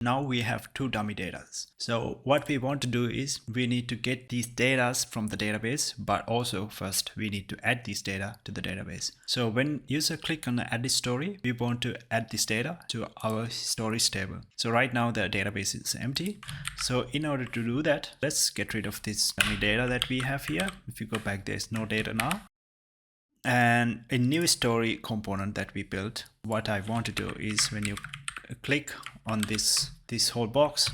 Now we have two dummy data. So what we want to do is we need to get these data from the database, but also first we need to add this data to the database. So when user click on the add this story, we want to add this data to our stories table. So right now the database is empty. So in order to do that, let's get rid of this dummy data that we have here. If you go back, there's no data now. And a new story component that we built, what I want to do is when you click on this whole box,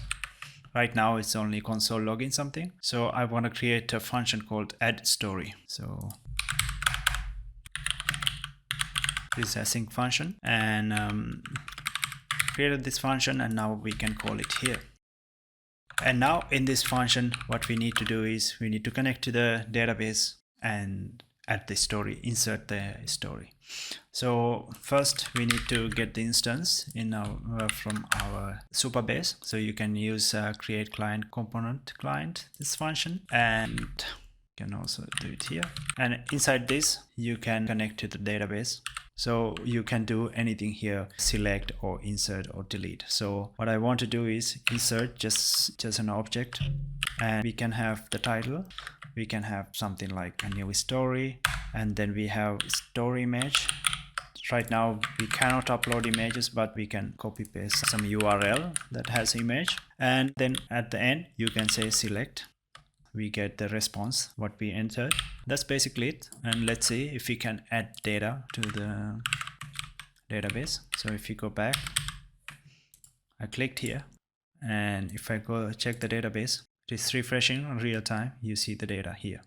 right now it's only console login something. So I want to create a function called add story. So this is a async function, and created this function, and now we can call it here. And now in this function, what we need to do is we need to connect to the database and add the story, insert the story. So first we need to get the instance in our from our Supabase. So you can use create client component client, this function, and you can also do it here. And inside this, you can connect to the database. So you can do anything here, select or insert or delete. So what I want to do is insert just an object, and we can have the title. We can have something like a new story, and then we have story image. Right now we cannot upload images, but we can copy paste some URL that has image, and then at the end you can say select. We get the response what we entered. That's basically it. And let's see if we can add data to the database. So if you go back, I clicked here, and if I go check the database, it is refreshing on real time. You see the data here.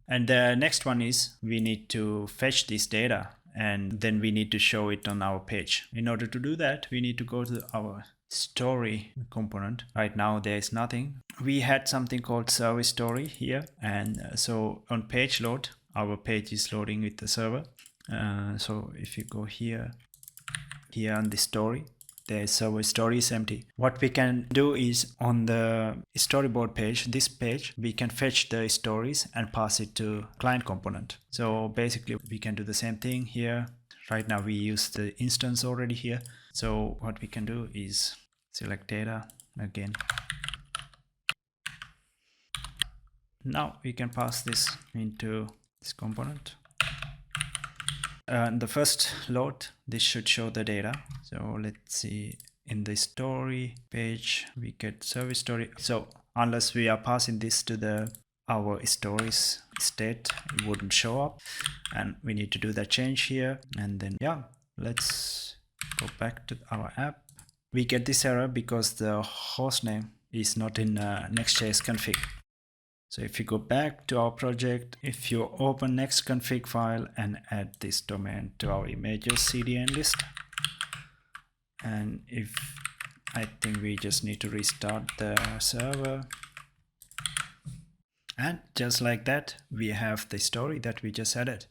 And the next one is we need to fetch this data, and then we need to show it on our page. In order to do that, we need to go to our story component. Right now there is nothing. We had something called service story here, and so on page load, our page is loading with the server. So if you go here on the story, the server story is empty. What we can do is on the storyboard page, this page, we can fetch the stories and pass it to client component. So basically we can do the same thing here. Right now we use the instance already here. So what we can do is select data again. Now we can pass this into this component. The first load, this should show the data. So let's see, in the story page we get service story. So unless we are passing this to our stories state, it wouldn't show up, and we need to do that change here. And then yeah, let's go back to our app. We get this error because the host name is not in Next.js config. So if you go back to our project, if you open next config file and add this domain to our images CDN list, and I think we just need to restart the server, and just like that we have the story that we just added.